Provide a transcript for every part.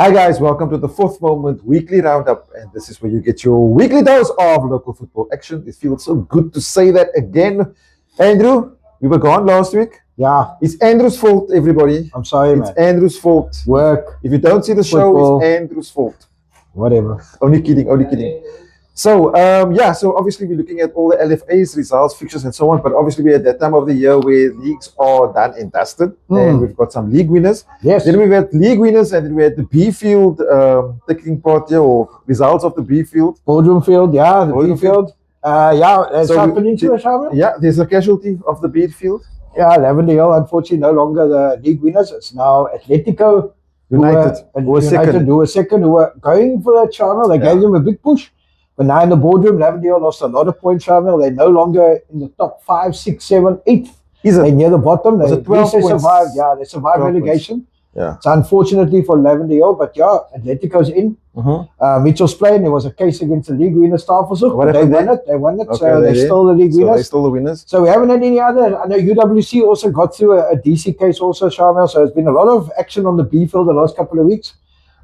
Hi guys, welcome to the Fourth Moment Weekly Roundup, and this is where you get your weekly dose of local football action. It feels so good to say that again. Andrew, we were gone last week. Yeah. It's Andrew's fault, everybody. I'm sorry, man. It's Andrew's fault. Work. If you don't see the show, it's Andrew's fault. Whatever. Only kidding. So, so obviously we're looking at all the LFAs, results, fixtures, and so on. But obviously we're at that time of the year where leagues are done and dusted, and we've got some league winners. Yes. Then we've had league winners, and then we had the B field taking part here, or results of the B field. Boardroom field, yeah, the B field. There's happening to it, Shamiel. Yeah, there's a casualty of the B field. Yeah, Lavendale, unfortunately, no longer the league winners. It's now Atletico United, who were second, who were going for that, Shamiel. They gave them a big push. But now in the boardroom, Lavendale lost a lot of points, Shamiel. They're no longer in the top 5, 6, 7, 8. They're near the bottom. They survived. Yeah, they survived relegation. Yeah. It's unfortunately for Lavendale, but yeah, Atletico's in. Mitchell's playing. There was a case against the league winner, Staffelshoek. They won it. Okay, so they're still the league winners. They're still the winners. So we haven't had any other. I know UWC also got through a DC case also, Shamiel. So there's been a lot of action on the B field the last couple of weeks.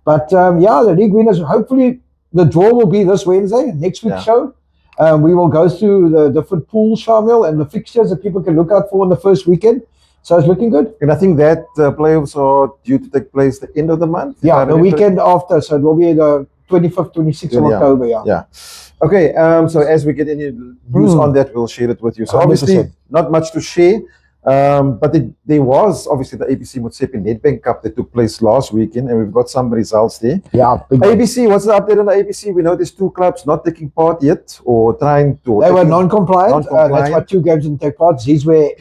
But the league winners, hopefully the draw will be this Wednesday, next week's show. We will go through the different pools, Shamiel, and the fixtures that people can look out for in the first weekend. So it's looking good. And I think that playoffs are due to take place the end of the month. Yeah, the weekend after. So it will be the 25th, 26th of October. Yeah. Okay, so as we get any news on that, we'll share it with you. So 100%. Obviously, not much to share. But there was obviously the ABC Motsepe Nedbank Cup that took place last weekend, and we've got some results there. Yeah. ABC, what's the update on the ABC? We know there's 2 clubs not taking part yet, or trying to. They were non-compliant. That's why 2 games didn't take part. Zizwe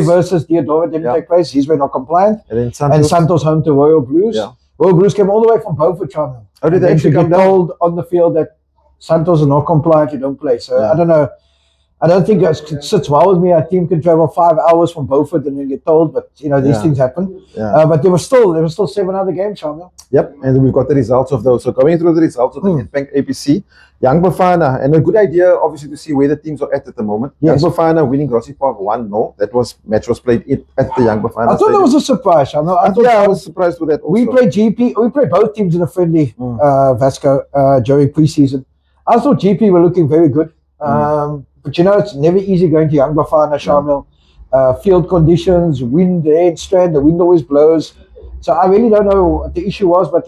versus Dulvie didn't take place. Zizwe not compliant. And then Santos home to Royal Blues. Yeah. Royal Blues came all the way from Beaufort, China. How did they actually get told on the field that Santos are not compliant, you don't play. So I don't know. I don't think it sits well with me. A team can travel 5 hours from Beaufort and then get told, but these things happen. But there were still 7 other games, Shamiel. Yep, and we've got the results of those. So going through the results of the Nedbank ABC, Young Bafana, and a good idea obviously to see where the teams are at the moment. Yes. Young Bafana winning Rossi Park 1-0. That match was played at the Young Bafana. I thought that was a surprise, Shamiel. I was surprised with that also. We played both teams in a friendly Vasco during preseason. I thought GP were looking very good. But it's never easy going to Young Bafana, Shamiel. Field conditions, wind, head strand, the wind always blows. So I really don't know what the issue was, but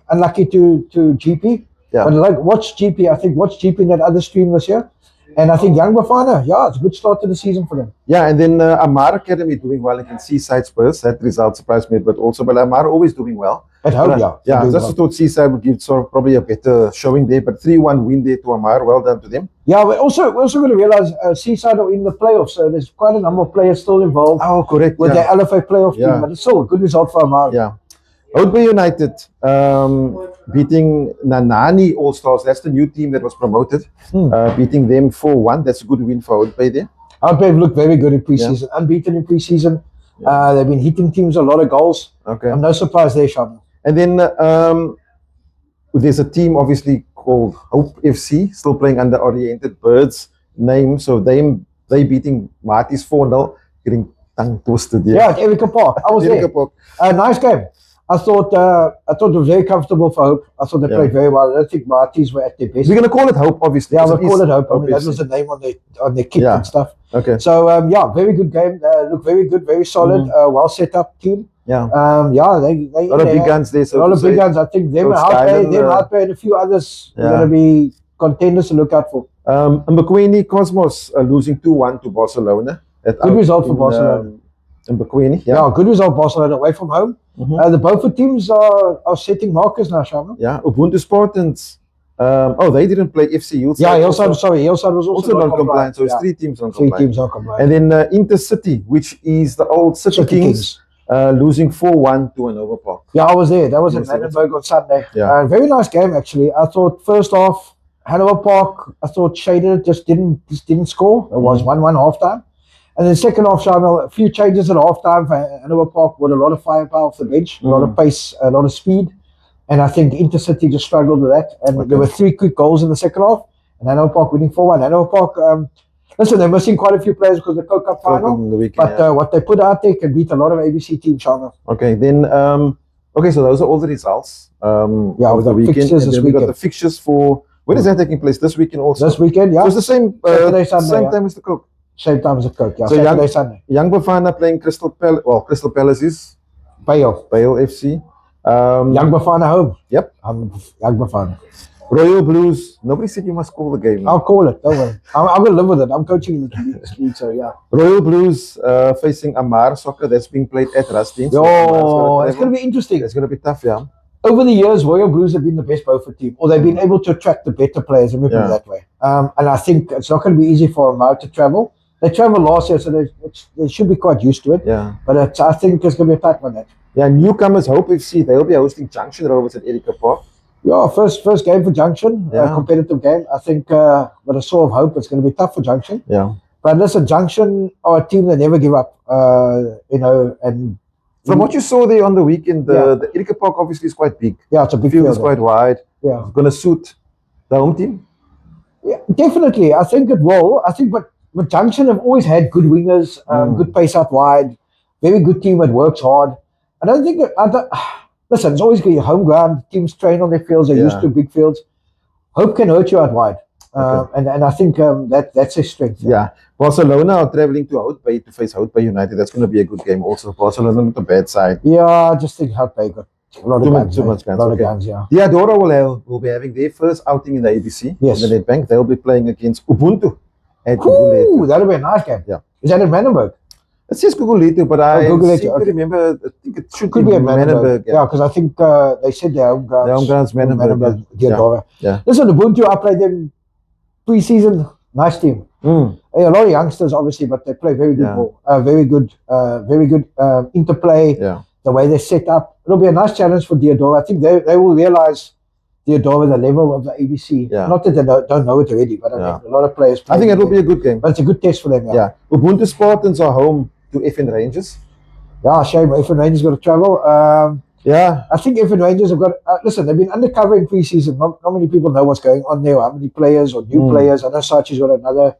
unlucky to GP. Yeah. But watch GP. I think watch GP in that other stream this year. And I think Young Bafana, it's a good start to the season for them. Yeah, and then Amar Academy doing well against Seaside Spurs. That result surprised me, but Amar always doing well. At home, I just thought Seaside would give probably a better showing there, but 3-1 win there to Amar. Well done to them. Yeah, we're also going to realize Seaside are in the playoffs, so there's quite a number of players still involved. Oh, correct. With the LFA playoff team, but it's still a good result for Amar. Yeah. Oudtshoorn United beating Nanani All-Stars. That's the new team that was promoted. Beating them 4-1. That's a good win for Oudtshoorn there. Oudtshoorn looked very good in preseason. Unbeaten in preseason. They've been hitting teams a lot of goals. Okay. I'm no surprise there, Shamiel. And then there's a team obviously called Hope FC, still playing under Oriented Birds name. So they beating Marty's 4-0, getting tongue twisted there. Yeah, at Erica Park. I was there. Park. Nice game. I thought it was very comfortable for Hope. I thought they played very well. I don't think Marty's were at their best. We're going to call it Hope, obviously. Yeah, we'll call it Hope. I mean, that was the name on their kit and stuff. Okay. So, very good game. Looked very good, very solid, well set up team. Yeah. A lot of big guns there. So a lot of big guns. I think them Houtpay and a few others are going to be contenders to look out for. And Pequeno Cosmos losing 2-1 to Barcelona. Good result for Barcelona. In Pequeno, good result Barcelona away from home. The Beaufort teams are setting markers now, Shamiel. Yeah, Ubuntu Spartans. They didn't play FC Hillside. Yeah, Hillside was also non-compliant. So it's 3 teams non-compliant. And then Intercity, which is the old City Kings. Losing 4-1 to Hanover Park. Yeah, I was there. That was at Nedbank on Sunday. Yeah. Very nice game actually. I thought first half Hanover Park, I thought shaded, just didn't score. It was 1-1 half time. And then second half, Shamiel, a few changes at half time for Hanover Park with a lot of firepower off the bench, a lot of pace, a lot of speed. And I think Intercity just struggled with that. And there were 3 quick goals in the second half. And Hanover Park winning 4-1. Hanover Park, listen, they're missing quite a few players because of the Coke Cup final. What they put out there can beat a lot of ABC teams, Shamiel. Okay, then Okay, so those are all the results. Yeah, of with the the weekend. fixtures And this then we got weekend. the fixtures for when is that taking place? This weekend also. This weekend, yeah. So it's the same Saturday, Sunday, same yeah. time as the Cook. Same time as the Cook, yeah. So Saturday, Sunday. Young Bafana playing Crystal Palace is Pale FC. Young Bafana home. Yep. Young Bafana. Royal Blues. Nobody said you must call the game. I'll call it. Don't worry. I'm going to live with it. I'm coaching this league, so yeah. Royal Blues facing Amar Soccer. That's being played at Rusty. So it's going to be interesting. It's going to be tough, yeah. Over the years, Royal Blues have been the best Beaufort team, or they've been able to attract the better players, let me put it that way. And I think it's not going to be easy for Amar to travel. They traveled last year, so they should be quite used to it. Yeah. But I think it's going to be a tight one. Yeah, newcomers Hope FC, they'll be hosting Junction Rovers at Erika Park. Yeah, first game for Junction, competitive game. I think with a sort of hope, it's going to be tough for Junction. Yeah. But listen, Junction are a team that never give up, and from what you saw there on the weekend, the Erika Park obviously is quite big. Yeah, it's a big field. It's quite wide. Yeah. It's going to suit the home team? Yeah, definitely. I think it will. I think, but Junction have always had good wingers, good pace out wide, very good team that works hard. I don't think, listen, it's always your home ground. Teams train on their fields. They're used to big fields. Hope can hurt you out wide. And I think that's a strength. Yeah. Barcelona are traveling to Hout Bay to face Hout Bay United. That's going to be a good game also. Barcelona not the bad side. Yeah, I just think Hout Bay got a lot of guns. Too much guns. A lot of guns, yeah. Diadora will be having their first outing in the ABC. Yes. In the Nedbank. They'll be playing against Ubuntu. Ooh, that'll be a nice game. Yeah. Is that in Manenberg? It says Guguletu, but I seem to remember, I think it should be in Manenberg. Yeah, because I think they said their home grounds. Their home grounds, Manenberg. Diadora. Yeah. Listen, Ubuntu, I played them pre-season. Nice team. A lot of youngsters, obviously, but they play very good ball. Very good interplay. Yeah. The way they set up. It'll be a nice challenge for Diadora. I think they will realize Diadora the level of the ABC. Yeah. Not that they don't know it already, but I mean, a lot of players play. I think it will be a good game. But it's a good test for them. Yeah. Ubuntu Spartans are home to FN Rangers. Yeah, shame. FN Rangers got to travel. I think FN Rangers have got. Listen, they've been undercover in pre-season. Not many people know what's going on there. How many players or new players? I know Sachi's got another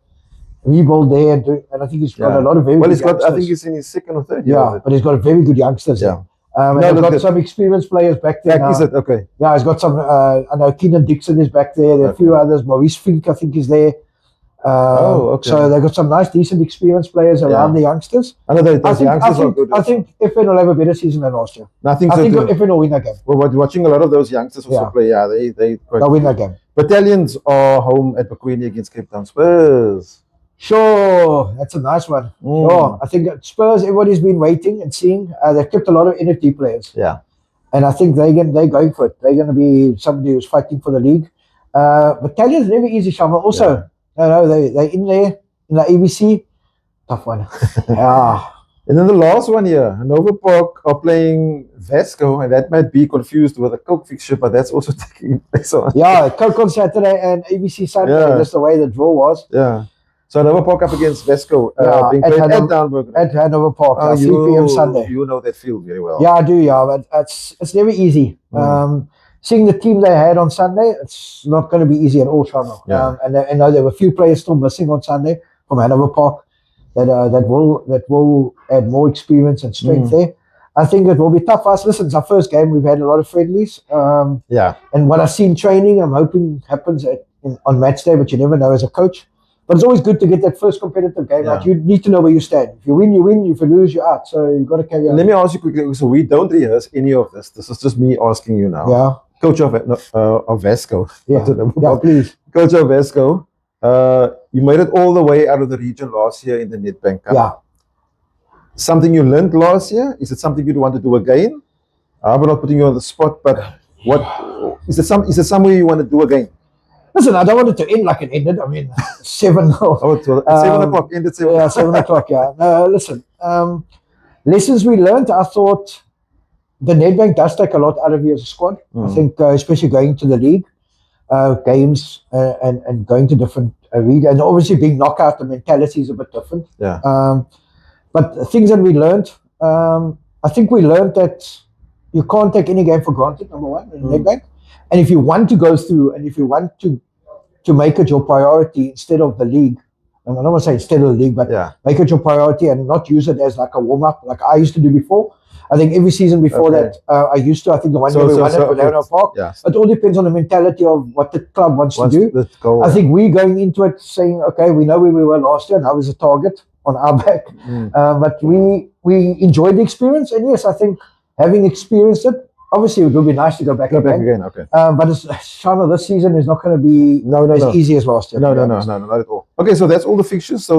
rebuild there, and I think he's got a lot of very. Well, he's got. I think he's in his second or third year. Yeah, but he's got very good youngsters. Yeah. And he's got some experienced players back there. Is it okay? Yeah, he's got some. I know Keenan Dixon is back there. There are a few others. Maurice Fink, I think, is there. So they've got some nice, decent, experienced players around the youngsters. I know those youngsters are good. I think FN will have a better season than last year. I think FN will win that game. Well, watching a lot of those youngsters also play. Yeah, they'll win that game. Battalions are home at Pequeno against Cape Town Spurs. Sure, that's a nice one. Sure, I think Spurs. Everybody's been waiting and seeing. They've kept a lot of NFT players. Yeah, and I think they're going for it. They're going to be somebody who's fighting for the league. Battalions never easy, Shamiel. Also. No, they're in there, in the ABC. Tough one. Yeah. And then the last one here, Nova Park are playing Vasco, and that might be confused with a Coke fixture, but that's also taking place on. Yeah, Coke on Saturday and ABC Sunday. Yeah. That's the way the draw was. Yeah. So Nova Park up against Vasco, being played at Downburg. At Hanover Park, 3 p.m. Sunday. You know that field very well. Yeah, I do, but it's never easy. Seeing the team they had on Sunday, it's not going to be easy at all, Shamiel. Yeah. And there were a few players still missing on Sunday from Hanover Park that will add more experience and strength there. I think it will be tough for us. Listen, it's our first game. We've had a lot of friendlies. And what I've seen training, I'm hoping happens on match day, but you never know as a coach. But it's always good to get that first competitive game out. You need to know where you stand. If you win, you win. If you lose, you're out. So you've got to carry on. Let me ask you quickly. So we don't rehearse any of this. This is just me asking you now. Yeah. Coach of Vasco. Yeah, please. Coach of Vasco, you made it all the way out of the region last year in the Nedbank Cup. Yeah. Something you learned last year? Is it something you'd want to do again? I'm not putting you on the spot, but what is it somewhere you want to do again? Listen, I don't want it to end like it ended. I mean, 7-0. Oh, it's 7 o'clock. Ended 7 o'clock. Yeah, 7 o'clock, yeah. No, listen, lessons we learned, I thought the Nedbank does take a lot out of you as a squad. I think, especially going to the league games and going to different arenas. And obviously being knockout, the mentality is a bit different. Yeah. But the things that we learned, I think we learned that you can't take any game for granted, number one, in Nedbank. And if you want to go through and if you want to make it your priority instead of the league, I don't want to say instead of the league, but make it your priority and not use it as like a warm-up like I used to do before. I think every season before that, I used to. I think the one year we won it with Arrow Park. It all depends on the mentality of what the club wants to do. I think we going into it saying, okay, we know where we were last year, now is a target on our back. But we enjoyed the experience, and yes, I think having experienced it, obviously it would be nice to go back again. But Shamiel, this season is not going to be as easy as last year. No, not at all. Okay, so that's all the fixtures. So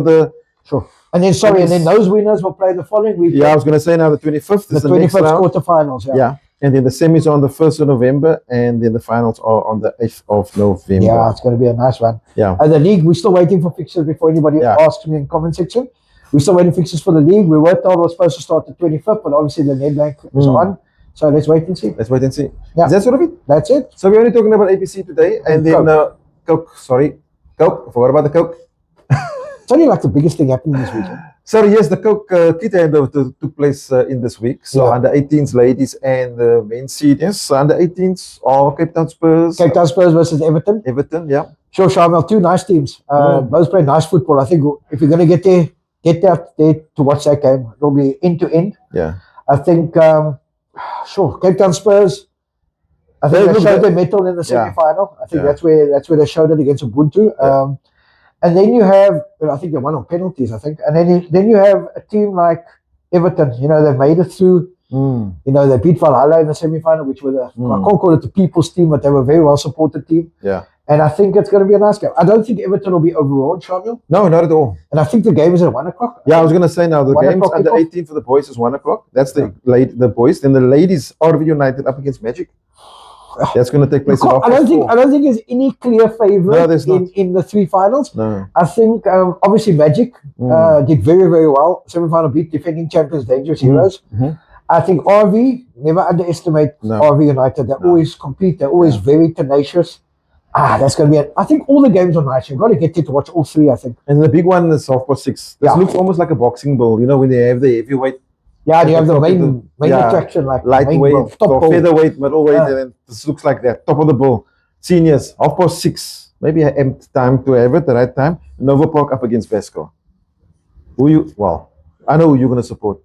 and then those winners will play the following week. Yeah, I was going to say now the 25th is the 25th quarterfinals. Yeah, and then the semis are on the 1st of November, and then the finals are on the 8th of November. Yeah, it's going to be a nice one. Yeah. The league, we're still waiting for fixtures before anybody asks me in the comment section. We're still waiting for fixtures for the league. We were told we're supposed to start the 25th, but obviously the Nedbank is on. So let's wait and see. Yeah. Is that sort of it? That's it. So we're only talking about ABC today, and then Coke. Coke. I forgot about the Coke. It's only like the biggest thing happening this weekend. So yes, the Coke kit handover took place in this week. So under 18s ladies and men's seniors. So under 18s are Cape Town Spurs. Cape Town Spurs versus Everton. Yeah. Sure, Shamiel, two nice teams. Both play nice football. I think if you're going to get out there to watch that game, it'll be end to end. Yeah. I think, Cape Town Spurs. I think they showed their mettle in the semi-final. I think that's where they showed it against Ubuntu. And then you have, I think they won on penalties, I think. And then you have a team like Everton, they made it through. They beat Valhalla in the semi-final, which were I can't call it the people's team, but they were a very well-supported team. Yeah. And I think it's going to be a nice game. I don't think Everton will be overawed, Shamiel. No, not at all. And I think the game is at 1 o'clock. Yeah, I was going to say now, the game's under 18 for the boys is 1 o'clock. That's the boys. Then the ladies, RV United up against Magic. That's going to take place. I don't think there's any clear favorite in the three finals. No. I think obviously Magic did very, very well. Semi-final beat defending champions, Dangerous Heroes. I think RV, never underestimate RV United. They always compete. They're always very tenacious. That's going to be I think all the games are nice. You've got to get there to watch all three, I think. And the big one is 6:30. This looks almost like a boxing ball, when they have the heavyweight. Yeah, you have the main attraction, like lightweight, featherweight, middleweight, and then this looks like that. Top of the ball. Seniors, 6:30. Maybe I am time to have it, the right time. Nova Park up against Vesco. I know who you're going to support.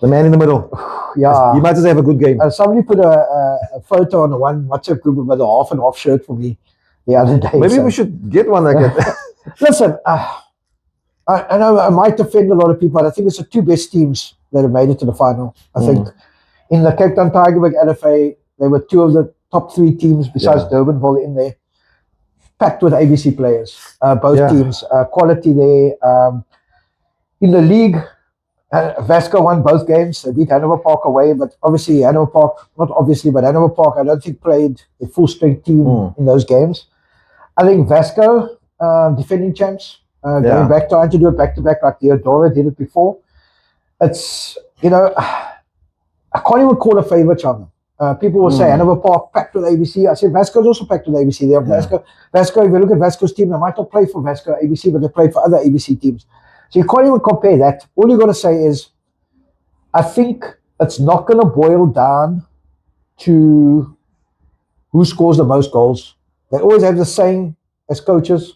The man in the middle. Yeah. He might just have a good game. Somebody put a photo on the one WhatsApp group with a half and half shirt for me the other day. Maybe we should get one like that. Listen, I know I might offend a lot of people, but I think it's the two best teams that have made it to the final. I think in the Cape Town Tigerberg LFA, they were two of the top three teams besides Durbanville in there, packed with ABC players. Both teams, quality there. In the league, Vasco won both games. They beat Hanover Park away, but obviously Hanover Park, not obviously, but Hanover Park, I don't think played a full-strength team in those games. I think Vasco, defending champs, going back, trying to do it back-to-back like Dulvie did it before. It's, I can't even call a favourite, Shamiel. People will say Hanover Park packed with ABC. I said Vasco's also packed with ABC. They have Vasco, if you look at Vasco's team, they might not play for Vasco ABC, but they played for other ABC teams. So you can't even compare that. All you got to say is, I think it's not going to boil down to who scores the most goals. They always have the same as coaches.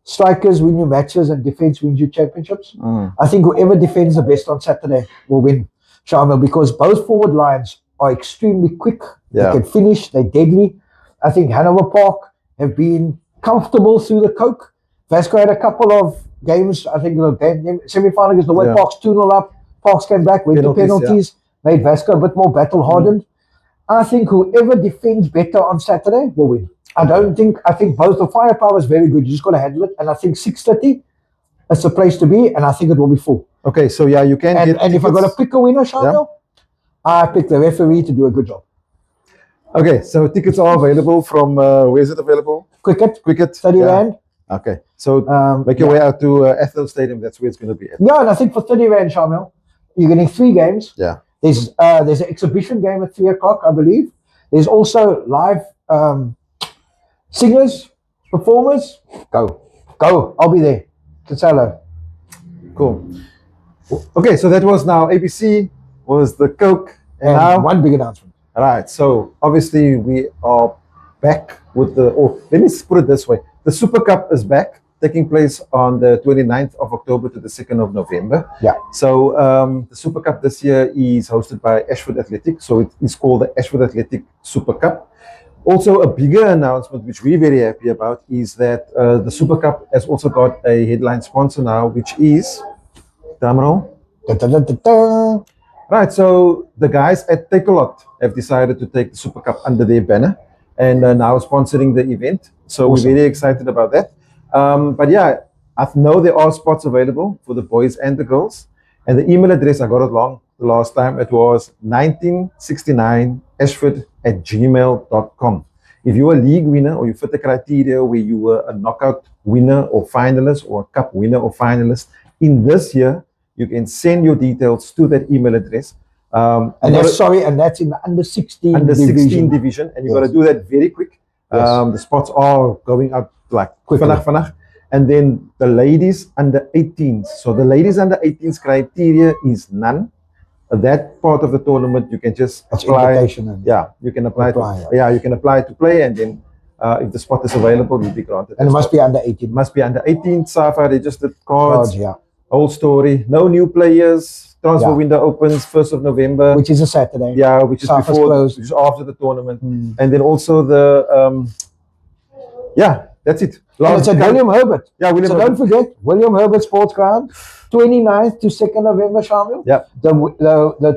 Strikers win you matches and defense wins you championships. I think whoever defends the best on Saturday will win, Shamiel, because both forward lines are extremely quick. They can finish. They're deadly. I think Hanover Park have been comfortable through the Coke. Vasco had a couple of games, I think the game semi-final against the White Parks 2-0 up. Parks came back, went to penalties, made Vasco a bit more battle-hardened. I think whoever defends better on Saturday will win. I think both the firepower is very good. You just got to handle it. And I think 6:30 is the place to be, and I think it will be full. Okay, so you can get and if I got to pick a winner, Shamiel, I pick the referee to do a good job. Okay, so tickets are available from, where is it available? Cricket, 30 Rand. Okay, so make your way out to Athol Stadium. That's where it's going to be at. Yeah, and I think for 30 Rand, Shamiel, you're getting 3 games. Yeah. There's an exhibition game at 3 o'clock, I believe. There's also live singers, performers. Go. I'll be there. Hello. Cool. Okay, so that was now ABC, was the Coke, and now one big announcement. All right, so obviously we are back with let me put it this way. The Super Cup is back, taking place on the 29th of October to the 2nd of November. Yeah. So the Super Cup this year is hosted by Ashford Athletic. So it is called the Ashford Athletic Super Cup. Also, a bigger announcement, which we're very happy about, is that the Super Cup has also got a headline sponsor now, which is, drumroll. Da-da-da-da-da. Right, so the guys at Take A Lot have decided to take the Super Cup under their banner and are now sponsoring the event. So Awesome. we're very excited about that. But yeah, I know there are spots available for the boys and the girls. And the email address, I got it wrong the last time, it was 1969ashford@gmail.com. If you're a league winner or you fit the criteria where you were a knockout winner or finalist or a cup winner or finalist in this year, you can send your details to that email address. And that's in the under 16 under division. 16 division, and you got to do that very quick. Yes. The spots are going out like Quickly. vanaf. And then the ladies under 18s. So the ladies under 18s criteria is none. That part of the tournament you can just It's apply. invitation only. Yeah, you can apply. You can apply to play, and then if the spot is available, you'll be granted. And it must be under 18. Must be under 18. SAFA registered cards. Yeah. Whole story. No new players. Transfer window opens 1st of November. Which is a Saturday. Yeah, which is SAFA's before, closed. which is after the tournament. And then also the, that's it. And it's at William Herbert. Yeah, William So don't forget, William Herbert Sports Ground, 29th to 2nd November, Shamiel. Yeah. The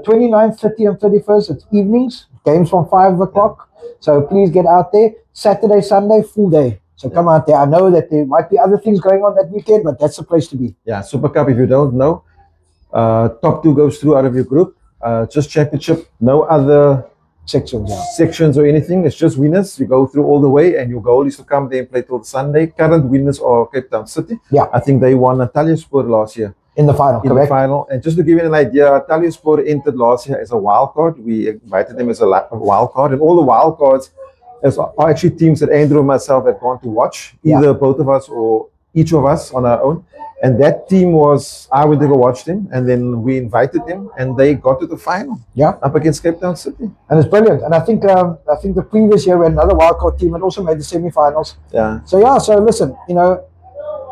29th, 30th, and 31st, it's evenings, games from 5 o'clock. So please get out there. Saturday, Sunday, full day. So come out there. I know that there might be other things going on that weekend, but that's the place to be. Yeah, Super Cup, if you don't know, top 2 goes through out of your group. Just championship, no other sections or anything. It's just winners. You go through all the way, and your goal is to come there and play till Sunday. Current winners are Cape Town City. Yeah. I think they won Talyaspor last year. In the final, In correct? the final. And just to give you an idea, Talyaspor entered last year as a wild card. We invited them as a wild card, and all the wild cards are actually teams that Andrew and myself have gone to watch, either both of us or each of us on our own. And that team I went to go watch them, and then we invited them, and they got to the final. Yeah. Up against Cape Town City. And it's brilliant. And I think the previous year we had another wildcard team and also made the semi-finals. Yeah. So listen,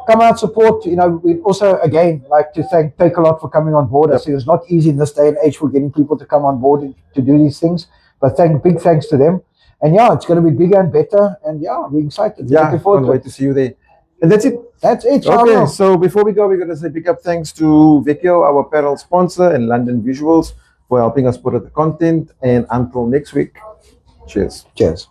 come out, support. We'd also again like to take a lot for coming on board. I see it's not easy in this day and age for getting people to come on board and to do these things. But big thanks to them. And it's going to be bigger and better. And we're excited. Yeah, looking forward can't wait to see you there. And that's it. That's it. Okay, Shamiel. so before we go, we're going to say big up thanks to Pequeno, our apparel sponsor, and London Visuals for helping us put out the content. And until next week, cheers. Cheers.